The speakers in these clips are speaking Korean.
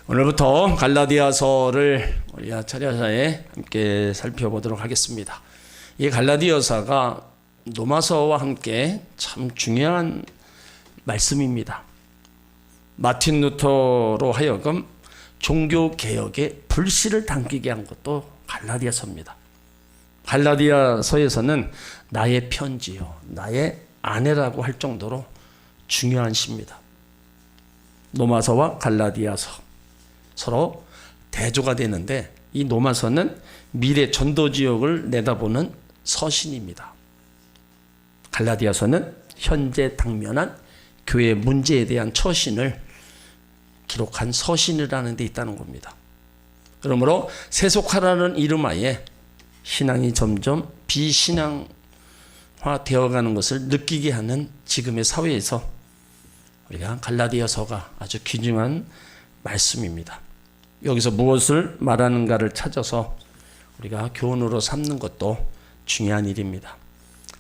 오늘부터 갈라디아서를 우리가 차례차례 함께 살펴보도록 하겠습니다. 이 갈라디아서가 로마서와 함께 참 중요한 말씀입니다. 마틴 루터로 하여금 종교개혁의 불씨를 당기게 한 것도 갈라디아서입니다. 갈라디아서에서는 나의 편지요, 나의 아내라고 할 정도로 중요한 시입니다. 로마서와 갈라디아서 서로 대조가 되는데, 이 로마서는 미래 전도 지역을 내다보는 서신입니다. 갈라디아서는 현재 당면한 교회 문제에 대한 처신을 기록한 서신이라는 데 있다는 겁니다. 그러므로 세속화라는 이름하에 신앙이 점점 비신앙화 되어가는 것을 느끼게 하는 지금의 사회에서 우리가 갈라디아서가 아주 귀중한 말씀입니다. 여기서 무엇을 말하는가를 찾아서 우리가 교훈으로 삼는 것도 중요한 일입니다.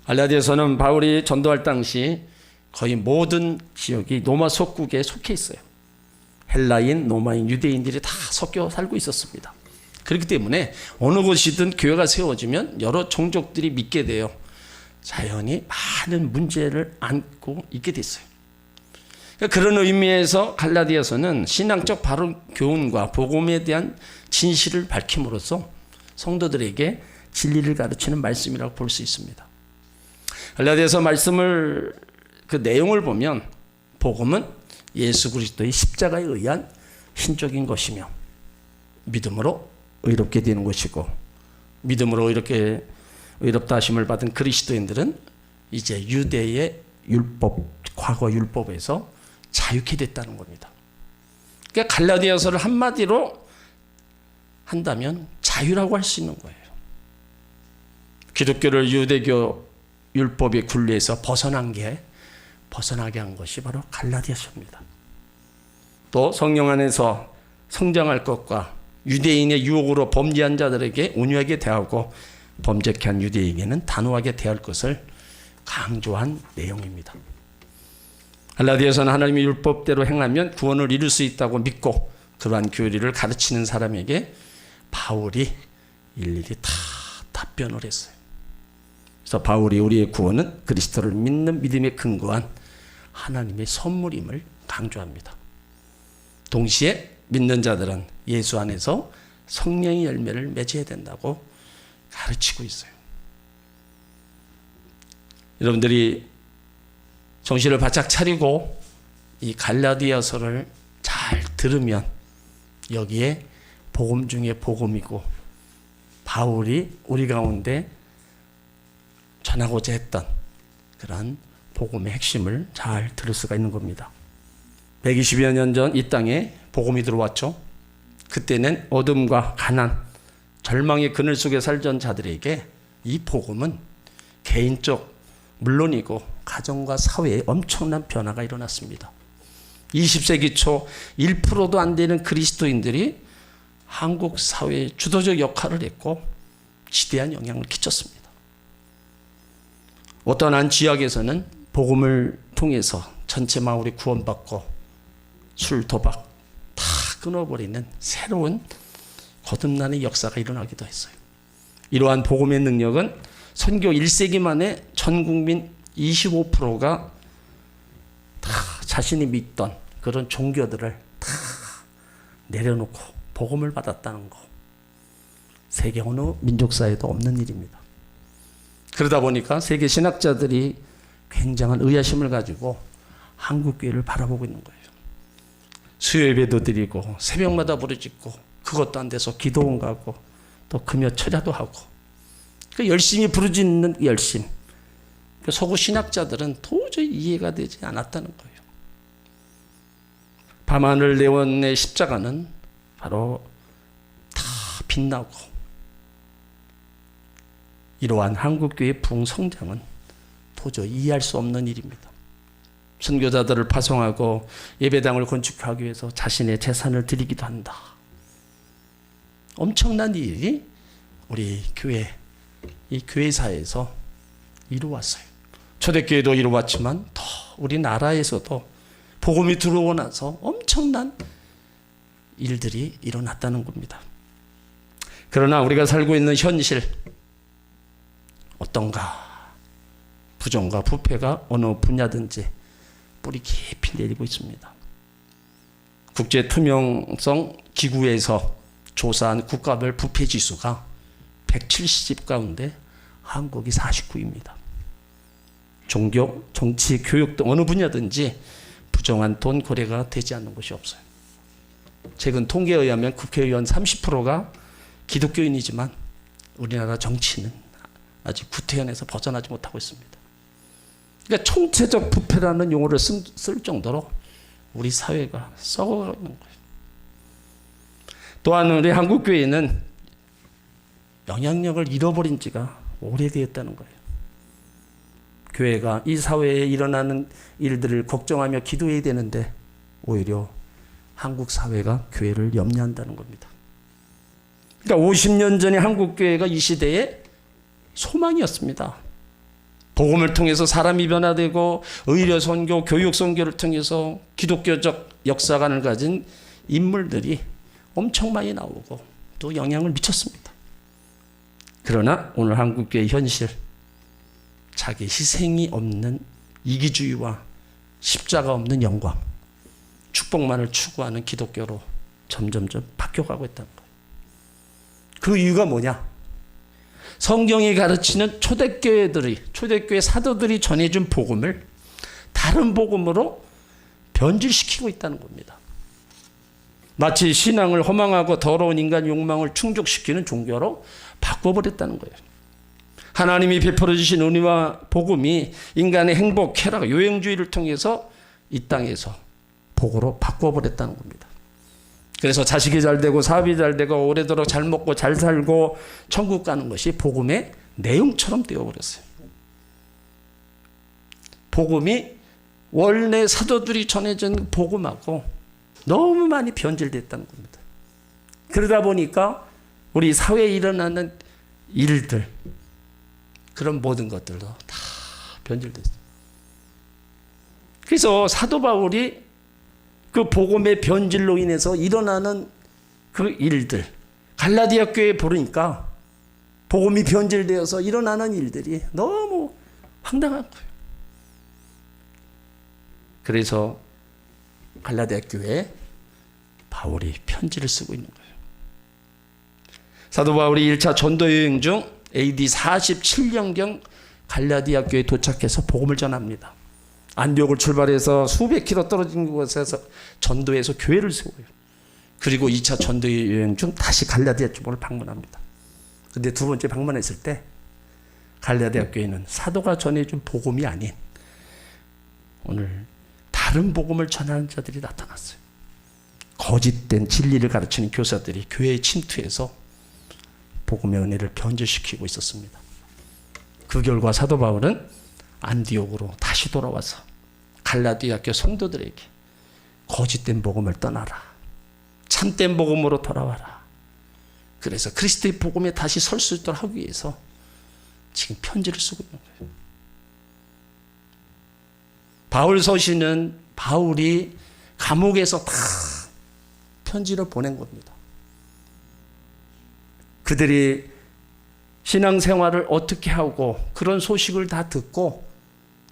갈라디아서는 바울이 전도할 당시 거의 모든 지역이 로마 속국에 속해 있어요. 헬라인, 로마인, 유대인들이 다 섞여 살고 있었습니다. 그렇기 때문에 어느 곳이든 교회가 세워지면 여러 종족들이 믿게 되어 자연히 많은 문제를 안고 있게 됐어요. 그런 의미에서 갈라디아서는 신앙적 바른 교훈과 복음에 대한 진실을 밝힘으로써 성도들에게 진리를 가르치는 말씀이라고 볼 수 있습니다. 갈라디아서 말씀을 그 내용을 보면 복음은 예수 그리스도의 십자가에 의한 신적인 것이며 믿음으로 의롭게 되는 것이고, 믿음으로 이렇게 의롭다 하심을 받은 그리스도인들은 이제 유대의 율법, 과거 율법에서 자유케 됐다는 겁니다. 그러니까 갈라디아서를 한마디로 한다면 자유라고 할 수 있는 거예요. 기독교를 유대교 율법의 굴레에서 벗어나게 한 것이 바로 갈라디아서입니다. 또 성령 안에서 성장할 것과 유대인의 유혹으로 범죄한 자들에게 온유하게 대하고 범죄케 한 유대인에게는 단호하게 대할 것을 강조한 내용입니다. 갈라디아서는 하나님의 율법대로 행하면 구원을 이룰 수 있다고 믿고 그러한 교리를 가르치는 사람에게 바울이 일일이 다 답변을 했어요. 그래서 바울이 우리의 구원은 그리스도를 믿는 믿음에 근거한 하나님의 선물임을 강조합니다. 동시에 믿는 자들은 예수 안에서 성령의 열매를 맺어야 된다고 가르치고 있어요. 여러분들이 정신을 바짝 차리고 이 갈라디아서를 잘 들으면 여기에 복음 중에 복음이고 바울이 우리 가운데 전하고자 했던 그런 복음의 핵심을 잘 들을 수가 있는 겁니다. 120여 년 전 이 땅에 복음이 들어왔죠. 그때는 어둠과 가난, 절망의 그늘 속에 살던 자들에게 이 복음은 개인적 물론이고 가정과 사회에 엄청난 변화가 일어났습니다. 20세기 초 1%도 안 되는 그리스도인들이 한국 사회의 주도적 역할을 했고 지대한 영향을 끼쳤습니다. 어떤 한 지역에서는 복음을 통해서 전체 마을이 구원받고 술, 도박 다 끊어버리는 새로운 거듭나는 역사가 일어나기도 했어요. 이러한 복음의 능력은 선교 1세기 만에 전 국민 25%가 다 자신이 믿던 그런 종교들을 다 내려놓고 복음을 받았다는 거, 세계 어느 민족사에도 없는 일입니다. 그러다 보니까 세계 신학자들이 굉장한 의아심을 가지고 한국교회를 바라보고 있는 거예요. 수요예배도 드리고 새벽마다 부르짖고 그것도 안 돼서 기도원 가고 또 금요 철야도 하고 열심히 부르짖는 열심, 서구 신학자들은 도저히 이해가 되지 않았다는 거예요. 밤하늘 내원의 십자가는 바로 다 빛나고 이러한 한국교회의 부흥성장은 도저히 이해할 수 없는 일입니다. 선교자들을 파송하고 예배당을 건축하기 위해서 자신의 재산을 드리기도 한다. 엄청난 일이 우리 교회, 이 교회사에서 이루어왔어요. 초대교회도 이루어왔지만 더 우리나라에서도 복음이 들어오고 나서 엄청난 일들이 일어났다는 겁니다. 그러나 우리가 살고 있는 현실 어떤가? 부정과 부패가 어느 분야든지 뿌리 깊이 내리고 있습니다. 국제투명성 기구에서 조사한 국가별 부패 지수가 170 가운데 한국이 49입니다. 종교, 정치, 교육 등 어느 분야든지 부정한 돈 거래가 되지 않는 곳이 없어요. 최근 통계에 의하면 국회의원 30%가 기독교인이지만 우리나라 정치는 아직 구태연에서 벗어나지 못하고 있습니다. 그러니까 총체적 부패라는 용어를 쓸 정도로 우리 사회가 썩어가고 있는 거예요. 또한 우리 한국교회는 영향력을 잃어버린 지가 오래되었다는 거예요. 교회가 이 사회에 일어나는 일들을 걱정하며 기도해야 되는데 오히려 한국 사회가 교회를 염려한다는 겁니다. 그러니까 50년 전에 한국교회가 이 시대의 소망이었습니다. 복음을 통해서 사람이 변화되고 의료 선교, 교육 선교를 통해서 기독교적 역사관을 가진 인물들이 엄청 많이 나오고 또 영향을 미쳤습니다. 그러나 오늘 한국교회 현실, 자기 희생이 없는 이기주의와 십자가 없는 영광, 축복만을 추구하는 기독교로 점점점 바뀌어가고 있다는 거예요. 그 이유가 뭐냐? 성경이 가르치는 초대교회 사도들이 전해준 복음을 다른 복음으로 변질시키고 있다는 겁니다. 마치 신앙을 허망하고 더러운 인간 욕망을 충족시키는 종교로 바꿔버렸다는 거예요. 하나님이 베풀어 주신 은혜와 복음이 인간의 행복, 쾌락, 요행주의를 통해서 이 땅에서 복으로 바꿔버렸다는 겁니다. 그래서 자식이 잘 되고 사업이 잘 되고 오래도록 잘 먹고 잘 살고 천국 가는 것이 복음의 내용처럼 되어버렸어요. 복음이 원래 사도들이 전해준 복음하고 너무 많이 변질됐다는 겁니다. 그러다 보니까 우리 사회에 일어나는 일들, 그런 모든 것들도 다 변질됐어요. 그래서 사도 바울이 그 복음의 변질로 인해서 일어나는 그 일들, 갈라디아 교회에 보니까 복음이 변질되어서 일어나는 일들이 너무 황당한 거예요. 그래서 갈라디아 교회에 바울이 편지를 쓰고 있는 거예요. 사도 바울이 1차 전도 여행 중 AD 47년경 갈라디아 교회에 도착해서 복음을 전합니다. 안디옥을 출발해서 수백 킬로 떨어진 곳에서 전도해서 교회를 세워요. 그리고 2차 전도 여행 중 다시 갈라디아 쪽을 방문합니다. 근데 두 번째 방문했을 때 갈라디아 교회는 사도가 전해준 복음이 아닌 오늘 다른 복음을 전하는 자들이 나타났어요. 거짓된 진리를 가르치는 교사들이 교회에 침투해서 복음의 은혜를 변질시키고 있었습니다. 그 결과 사도 바울은 안디옥으로 다시 돌아와서 갈라디아 교회 성도들에게 거짓된 복음을 떠나라, 참된 복음으로 돌아와라. 그래서 그리스도의 복음에 다시 설 수 있도록 하기 위해서 지금 편지를 쓰고 있는 거예요. 바울 서신은 바울이 감옥에서 다 편지를 보낸 겁니다. 그들이 신앙생활을 어떻게 하고 그런 소식을 다 듣고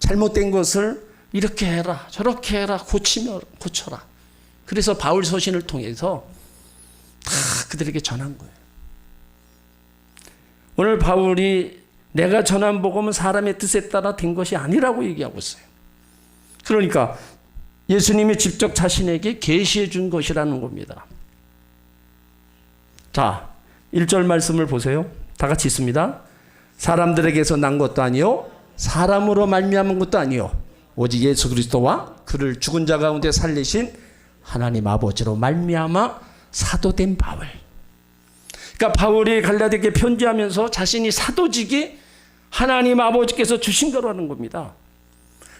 잘못된 것을 이렇게 해라 저렇게 해라 고쳐라. 그래서 바울 서신을 통해서 다 그들에게 전한 거예요. 오늘 바울이 내가 전한 복음은 사람의 뜻에 따라 된 것이 아니라고 얘기하고 있어요. 그러니까 예수님이 직접 자신에게 계시해 준 것이라는 겁니다. 자, 1절 말씀을 보세요. 다 같이 있습니다. 사람들에게서 난 것도 아니요 사람으로 말미암은 것도 아니요 오직 예수 그리스도와 그를 죽은 자 가운데 살리신 하나님 아버지로 말미암아 사도된 바울. 그러니까 바울이 갈라디아에게 편지하면서 자신이 사도직이 하나님 아버지께서 주신 거라는 겁니다.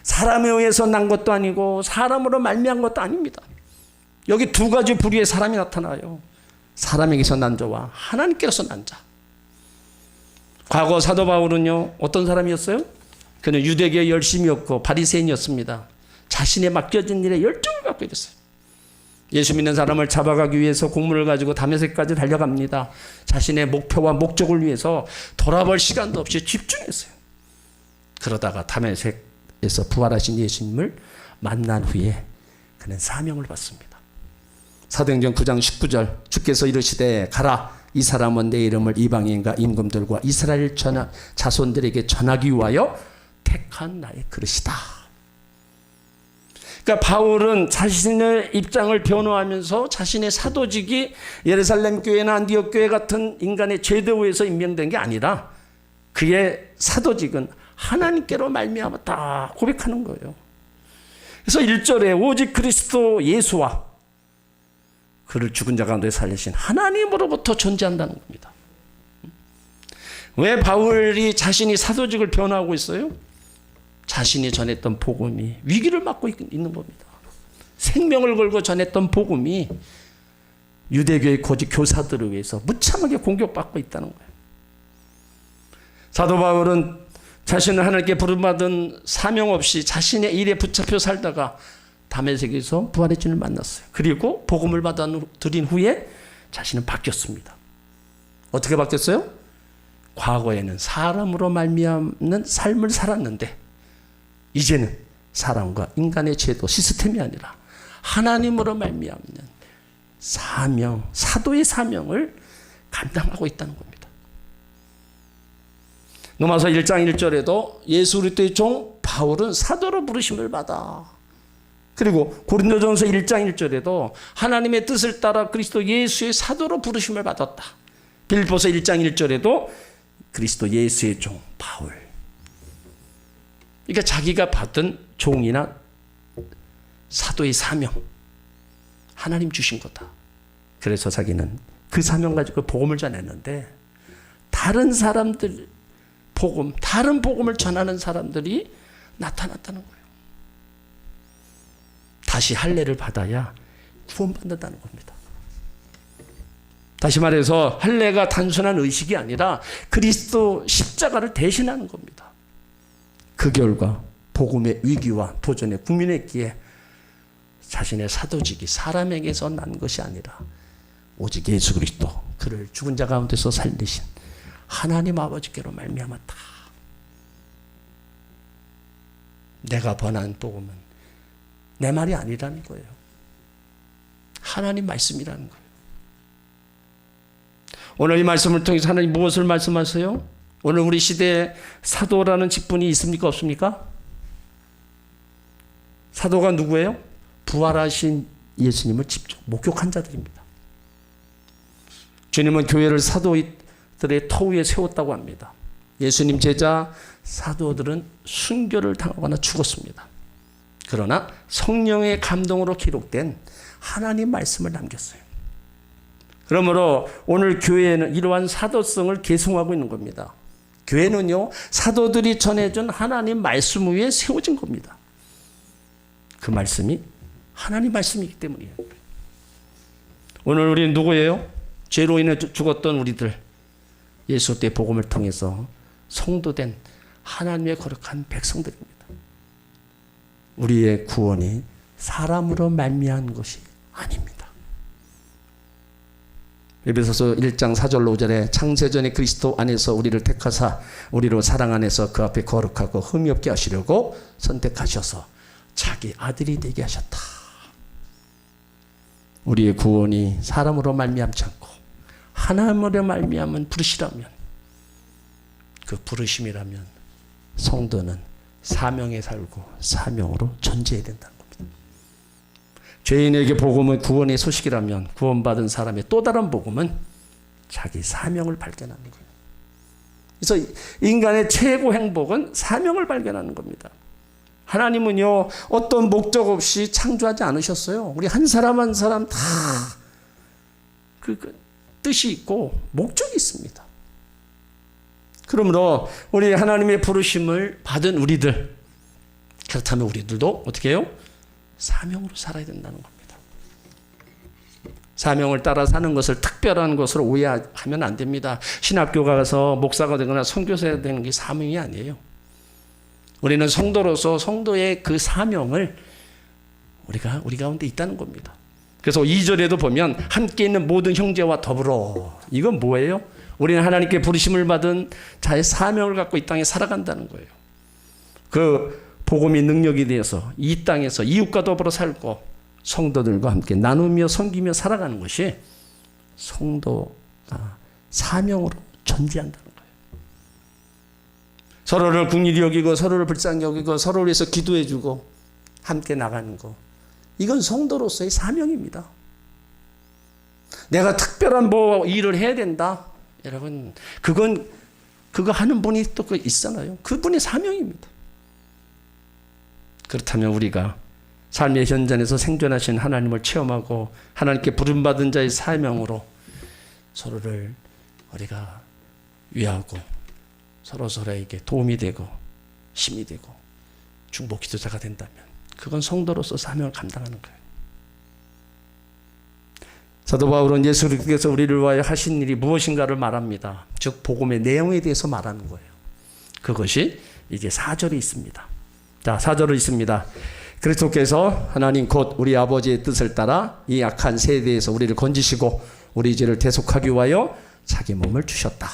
사람에 의해서 난 것도 아니고 사람으로 말미암은 것도 아닙니다. 여기 두 가지 부류의 사람이 나타나요. 사람에게서 난 자와 하나님께서 난 자. 과거 사도 바울은요 어떤 사람이었어요? 그는 유대교에 열심이었고 바리새인이었습니다. 자신의 맡겨진 일에 열정을 갖고 있었어요. 예수 믿는 사람을 잡아가기 위해서 공문을 가지고 다메섹까지 달려갑니다. 자신의 목표와 목적을 위해서 돌아볼 시간도 없이 집중했어요. 그러다가 다메섹에서 부활하신 예수님을 만난 후에 그는 사명을 받습니다. 사도행전 9장 19절 주께서 이르시되 가라 이 사람은 내 이름을 이방인과 임금들과 이스라엘 자손들에게 전하기 위하여 택한 나의 그릇이다. 그러니까 바울은 자신의 입장을 변호하면서 자신의 사도직이 예루살렘 교회나 안디옥 교회 같은 인간의 제도에서 임명된 게 아니라 그의 사도직은 하나님께로 말미암았다 고백하는 거예요. 그래서 1절에 오직 그리스도 예수와 그를 죽은 자 가운데 살리신 하나님으로부터 존재한다는 겁니다. 왜 바울이 자신이 사도직을 변호하고 있어요? 자신이 전했던 복음이 위기를 맞고 있는 겁니다. 생명을 걸고 전했던 복음이 유대교의 고지 교사들을 위해서 무참하게 공격받고 있다는 거예요. 사도 바울은 자신을 하나님께 부름받은 사명 없이 자신의 일에 붙잡혀 살다가 다메섹에서 부활의 주님을 만났어요. 그리고 복음을 받아들인 후에 자신은 바뀌었습니다. 어떻게 바뀌었어요? 과거에는 사람으로 말미암는 삶을 살았는데 이제는 사람과 인간의 제도 시스템이 아니라 하나님으로 말미암는 사명, 사도의 사명을 감당하고 있다는 겁니다. 로마서 1장 1절에도 예수 그리스도의 종 바울은 사도로 부르심을 받아. 그리고 고린도전서 1장 1절에도 하나님의 뜻을 따라 그리스도 예수의 사도로 부르심을 받았다. 빌립보서 1장 1절에도 그리스도 예수의 종 바울. 그러니까 자기가 받은 종이나 사도의 사명 하나님 주신 거다. 그래서 자기는 그 사명 가지고 복음을 전했는데 다른 사람들 복음, 다른 복음을 전하는 사람들이 나타났다는 거예요. 다시 할례를 받아야 구원받는다는 겁니다. 다시 말해서 할례가 단순한 의식이 아니라 그리스도 십자가를 대신하는 겁니다. 그 결과 복음의 위기와 도전에 국민했기에 자신의 사도직이 사람에게서 난 것이 아니라 오직 예수 그리스도 그를 죽은 자 가운데서 살리신 하나님 아버지께로 말미암았다. 내가 번한 복음은 내 말이 아니라는 거예요. 하나님 말씀이라는 거예요. 오늘 이 말씀을 통해서 하나님 무엇을 말씀하세요? 오늘 우리 시대에 사도라는 직분이 있습니까? 없습니까? 사도가 누구예요? 부활하신 예수님을 직접 목격한 자들입니다. 주님은 교회를 사도들의 터 위에 세웠다고 합니다. 예수님 제자 사도들은 순교를 당하거나 죽었습니다. 그러나 성령의 감동으로 기록된 하나님 말씀을 남겼어요. 그러므로 오늘 교회는 이러한 사도성을 계승하고 있는 겁니다. 교회는요, 사도들이 전해준 하나님 말씀 위에 세워진 겁니다. 그 말씀이 하나님 말씀이기 때문이에요. 오늘 우리는 누구예요? 죄로 인해 죽었던 우리들, 예수 때 복음을 통해서 성도된 하나님의 거룩한 백성들입니다. 우리의 구원이 사람으로 말미암은 것이 아닙니다. 에베소서 1장 4절 5절에 창세전에 그리스도 안에서 우리를 택하사 우리로 사랑 안에서 그 앞에 거룩하고 흠이 없게 하시려고 선택하셔서 자기 아들이 되게 하셨다. 우리의 구원이 사람으로 말미암지 않고 하나님으로 말미암은 부르시라면, 그 부르심이라면 성도는 사명에 살고 사명으로 존재해야 된다는 겁니다. 죄인에게 복음은 구원의 소식이라면 구원받은 사람의 또 다른 복음은 자기 사명을 발견하는 거예요. 그래서 인간의 최고 행복은 사명을 발견하는 겁니다. 하나님은요, 어떤 목적 없이 창조하지 않으셨어요. 우리 한 사람 한 사람 다 그 뜻이 있고 목적이 있습니다. 그러므로 우리 하나님의 부르심을 받은 우리들, 그렇다면 우리들도 어떻게 해요? 사명으로 살아야 된다는 겁니다. 사명을 따라 사는 것을 특별한 것으로 오해하면 안 됩니다. 신학교 가서 목사가 되거나 선교사가 되는 게 사명이 아니에요. 우리는 성도로서 성도의 그 사명을 우리 가운데 있다는 겁니다. 그래서 2절에도 보면 함께 있는 모든 형제와 더불어. 이건 뭐예요? 우리는 하나님께 부르심을 받은 자의 사명을 갖고 이 땅에 살아간다는 거예요. 그 복음의 능력에 대해서 이 땅에서 이웃과 더불어 살고 성도들과 함께 나누며 섬기며 살아가는 것이 성도가 사명으로 존재한다는 거예요. 서로를 긍휼히 여기고 서로를 불쌍히 여기고 서로를 위해서 기도해주고 함께 나가는 거. 이건 성도로서의 사명입니다. 내가 특별한 뭐 일을 해야 된다. 여러분, 그거 하는 분이 또 있잖아요. 그분의 사명입니다. 그렇다면 우리가 삶의 현장에서 생존하신 하나님을 체험하고 하나님께 부름받은 자의 사명으로 서로를 우리가 위하고 서로에게 도움이 되고 힘이 되고 중보 기도자가 된다면 그건 성도로서 사명을 감당하는 거예요. 사도 바울은 예수께서 우리를 위하여 하신 일이 무엇인가를 말합니다. 즉 복음의 내용에 대해서 말하는 거예요. 그것이 이제 4절에 있습니다. 자, 4절에 있습니다. 그리스도께서 하나님 곧 우리 아버지의 뜻을 따라 이 악한 세대에서 우리를 건지시고 우리 죄를 대속하기 위하여 자기 몸을 주셨다.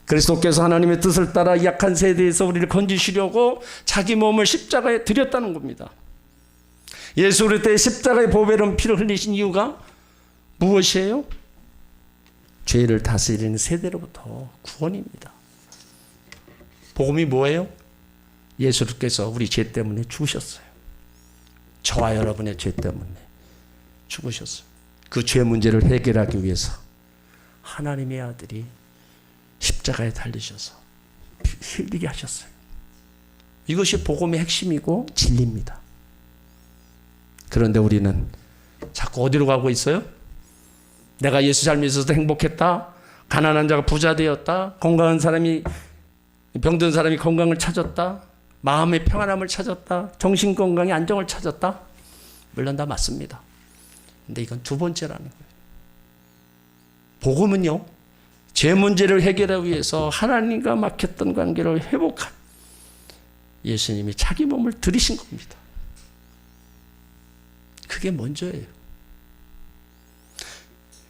그리스도께서 하나님의 뜻을 따라 이 악한 세대에서 우리를 건지시려고 자기 몸을 십자가에 드렸다는 겁니다. 예수 그리스도의 십자가의 보배로운 피를 흘리신 이유가 무엇이에요? 죄를 다스리는 세대로부터 구원입니다. 복음이 뭐예요? 예수께서 우리 죄 때문에 죽으셨어요. 저와 여러분의 죄 때문에 죽으셨어요. 그 죄 문제를 해결하기 위해서 하나님의 아들이 십자가에 달리셔서 흘리게 하셨어요. 이것이 복음의 핵심이고 진리입니다. 그런데 우리는 자꾸 어디로 가고 있어요? 내가 예수 삶에 있어서 행복했다. 가난한 자가 부자 되었다. 건강한 사람이 병든 사람이 건강을 찾았다. 마음의 평안함을 찾았다. 정신건강의 안정을 찾았다. 물론 다 맞습니다. 근데 이건 두 번째라는 거예요. 복음은요, 죄 문제를 해결하기 위해서 하나님과 막혔던 관계를 회복한 예수님이 자기 몸을 들이신 겁니다. 그게 먼저예요.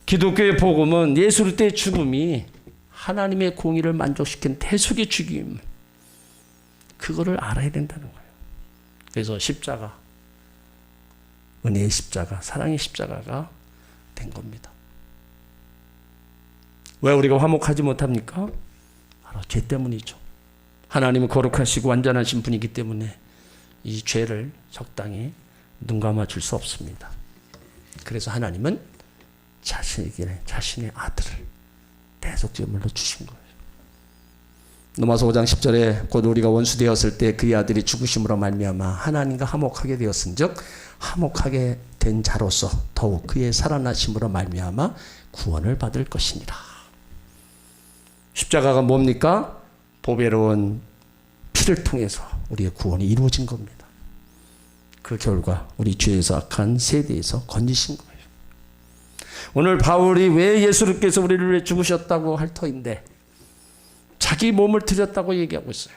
기독교의 복음은 예수 그리스도의 죽음이 하나님의 공의를 만족시킨 대속의 죽임, 그거를 알아야 된다는 거예요. 그래서 십자가, 은혜의 십자가, 사랑의 십자가가 된 겁니다. 왜 우리가 화목하지 못합니까? 바로 죄 때문이죠. 하나님은 거룩하시고 완전하신 분이기 때문에 이 죄를 적당히 눈 감아줄 수 없습니다. 그래서 하나님은 자신의 아들을 대속제물로 주신 거예요. 로마서 5장 10절에 곧 우리가 원수 되었을 때 그의 아들이 죽으심으로 말미암아 하나님과 화목하게 되었은즉 화목하게 된 자로서 더욱 그의 살아나심으로 말미암아 구원을 받을 것이니라. 십자가가 뭡니까? 보배로운 피를 통해서 우리의 구원이 이루어진 겁니다. 그 결과 우리 죄에서 악한 세대에서 건지신 거예요. 오늘 바울이 왜 예수님께서 우리를 위해 죽으셨다고 할 터인데 자기 몸을 드렸다고 얘기하고 있어요.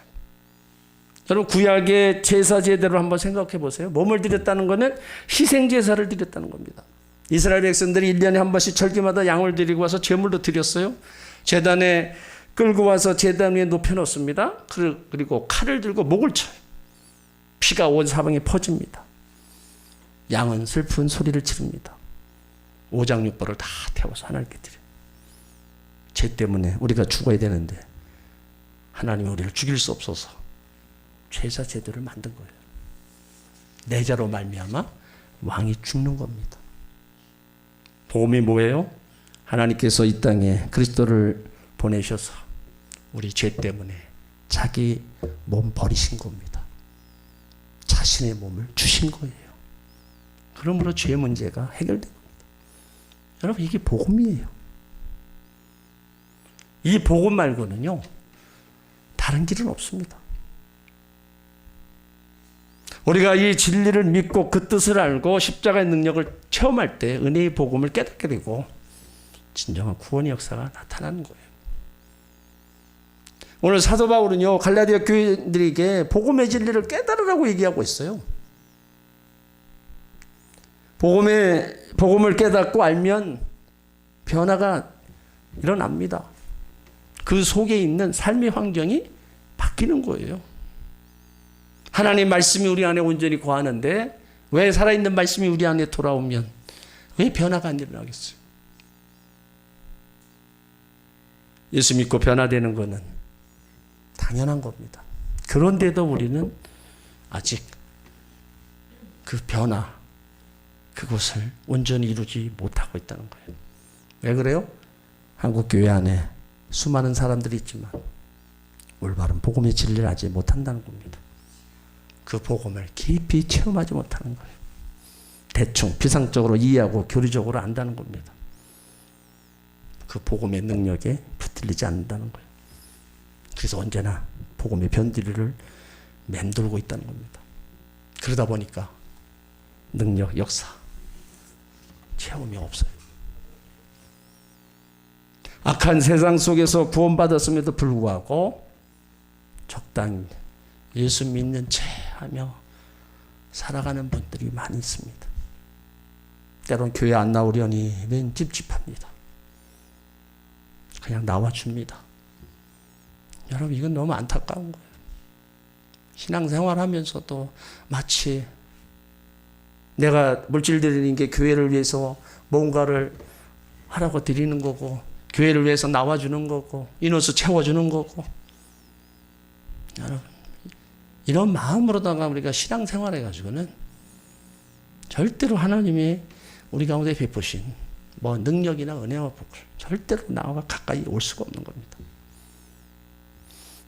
여러분, 구약의 제사 제대로 한번 생각해 보세요. 몸을 드렸다는 것은 희생제사를 드렸다는 겁니다. 이스라엘 백성들이 1년에 한 번씩 절기마다 양을 드리고 와서 제물로 드렸어요. 제단에 끌고 와서 제단 위에 높여놓습니다. 그리고 칼을 들고 목을 쳐요. 피가 온 사방에 퍼집니다. 양은 슬픈 소리를 지릅니다. 오장육부를 다 태워서 하나님께 드려요. 죄 때문에 우리가 죽어야 되는데 하나님이 우리를 죽일 수 없어서 제사 제도를 만든 거예요. 내자로 말미암아 왕이 죽는 겁니다. 복음이 뭐예요? 하나님께서 이 땅에 그리스도를 보내셔서 우리 죄 때문에 자기 몸 버리신 겁니다. 자신의 몸을 주신 거예요. 그러므로 죄 문제가 해결된 겁니다. 여러분, 이게 복음이에요. 이 복음 말고는요, 다른 길은 없습니다. 우리가 이 진리를 믿고 그 뜻을 알고 십자가의 능력을 체험할 때 은혜의 복음을 깨닫게 되고 진정한 구원의 역사가 나타나는 거예요. 오늘 사도 바울은요, 갈라디아 교인들에게 복음의 진리를 깨달으라고 얘기하고 있어요. 복음을 깨닫고 알면 변화가 일어납니다. 그 속에 있는 삶의 환경이 바뀌는 거예요. 하나님 말씀이 우리 안에 온전히 거하는데 왜 살아있는 말씀이 우리 안에 돌아오면 왜 변화가 안 일어나겠어요? 예수 믿고 변화되는 것은 당연한 겁니다. 그런데도 우리는 아직 그 변화, 그것을 온전히 이루지 못하고 있다는 거예요. 왜 그래요? 한국 교회 안에 수많은 사람들이 있지만 올바른 복음의 진리를 알지 못한다는 겁니다. 그 복음을 깊이 체험하지 못하는 거예요. 대충 피상적으로 이해하고 교리적으로 안다는 겁니다. 그 복음의 능력에 붙들리지 않는다는 거예요. 그래서 언제나 복음의 변두리를 맴돌고 있다는 겁니다. 그러다 보니까 능력, 역사, 체험이 없어요. 악한 세상 속에서 구원받았음에도 불구하고 적당히 예수 믿는 채 하며 살아가는 분들이 많이 있습니다. 때론 교회 안 나오려니 웬 찝찝합니다. 그냥 나와줍니다. 여러분, 이건 너무 안타까운 거예요. 신앙생활 하면서도 마치 내가 물질 드리는 게 교회를 위해서 뭔가를 하라고 드리는 거고, 교회를 위해서 나와주는 거고, 인원수 채워주는 거고. 여러분, 이런 마음으로다가 우리가 신앙생활 해가지고는 절대로 하나님이 우리 가운데 베푸신 뭐 능력이나 은혜와 복을 절대로 나와 가까이 올 수가 없는 겁니다.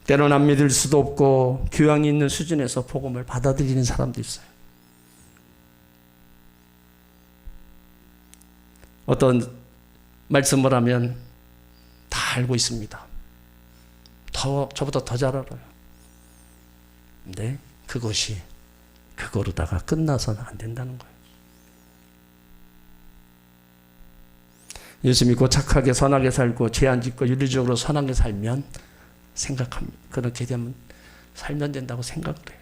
때로는 안 믿을 수도 없고 교양이 있는 수준에서 복음을 받아들이는 사람도 있어요. 어떤 말씀을 하면 다 알고 있습니다. 저보다 더 잘 알아요. 근데 그것이 그거로다가 끝나서는 안 된다는 거예요. 예수 믿고 착하게 선하게 살고 죄 안 짓고 윤리적으로 선하게 살면 생각합니다. 그렇게 되면 살면 된다고 생각을 해요.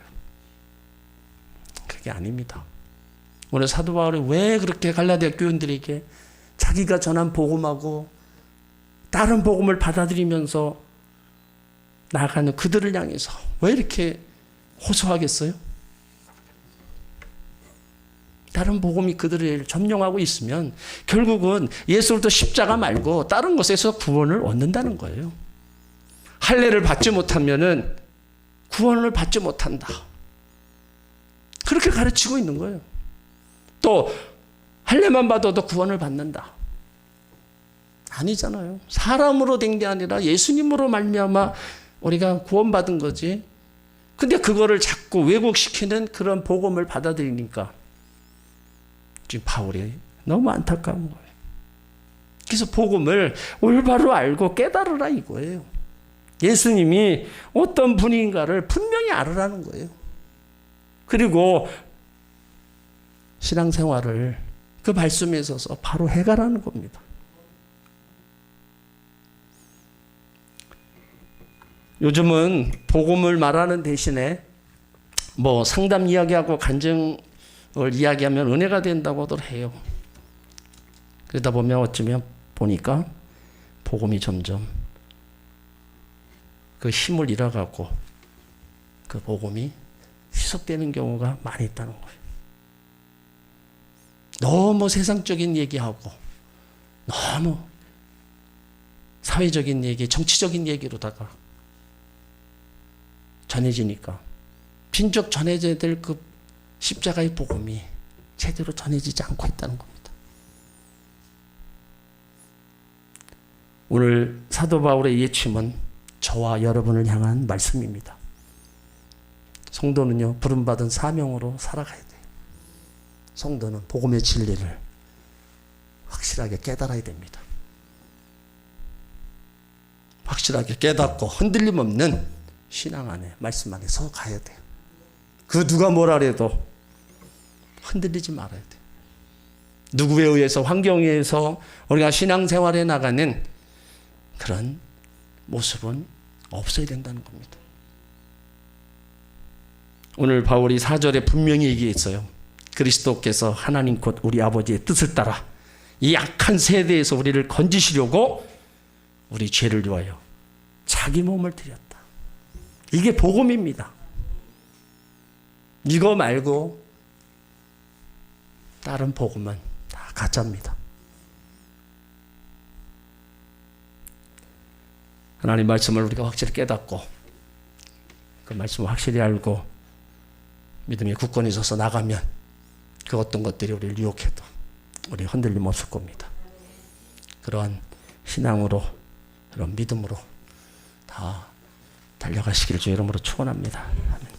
그게 아닙니다. 오늘 사도 바울이 왜 그렇게 갈라디아 교인들에게 자기가 전한 복음하고 다른 복음을 받아들이면서 나아가는 그들을 향해서 왜 이렇게 호소하겠어요? 다른 복음이 그들을 점령하고 있으면 결국은 예수를 또 십자가 말고 다른 것에서 구원을 얻는다는 거예요. 할례를 받지 못하면은 구원을 받지 못한다. 그렇게 가르치고 있는 거예요. 또 할례만 받아도 구원을 받는다. 아니잖아요. 사람으로 된 게 아니라 예수님으로 말미암아 우리가 구원받은 거지. 근데 그거를 자꾸 왜곡시키는 그런 복음을 받아들이니까 지금 바울이 너무 안타까운 거예요. 그래서 복음을 올바로 알고 깨달으라 이거예요. 예수님이 어떤 분인가를 분명히 알으라는 거예요. 그리고 신앙생활을 그 말씀에 있어서 바로 해가라는 겁니다. 요즘은 복음을 말하는 대신에 뭐 상담 이야기하고 간증을 이야기하면 은혜가 된다고들 해요. 그러다 보면 어쩌면 보니까 복음이 점점 그 힘을 잃어가고 그 복음이 희석되는 경우가 많이 있다는 거예요. 너무 세상적인 얘기하고 너무 사회적인 얘기, 정치적인 얘기로다가 전해지니까 진즉 전해져야 될 그 십자가의 복음이 제대로 전해지지 않고 있다는 겁니다. 오늘 사도 바울의 예침은 저와 여러분을 향한 말씀입니다. 성도는요, 부름받은 사명으로 살아가야 돼요. 성도는 복음의 진리를 확실하게 깨달아야 됩니다. 확실하게 깨닫고 흔들림 없는 신앙 안에, 말씀 안에 서 가야 돼요. 그 누가 뭐라 해도 흔들리지 말아야 돼요. 누구에 의해서, 환경에 의해서 우리가 신앙생활에 나가는 그런 모습은 없어야 된다는 겁니다. 오늘 바울이 4절에 분명히 얘기했어요. 그리스도께서 하나님 곧 우리 아버지의 뜻을 따라 이 악한 세대에서 우리를 건지시려고 우리 죄를 위하여 자기 몸을 드렸다. 이게 복음입니다. 이거 말고 다른 복음은 다 가짜입니다. 하나님 말씀을 우리가 확실히 깨닫고 그 말씀을 확실히 알고 믿음의 굳건히 서서 나가면 그 어떤 것들이 우리를 유혹해도 우리 흔들림 없을 겁니다. 그러한 신앙으로 그런 믿음으로 다 달려가시기를 주의 이름으로 축원합니다.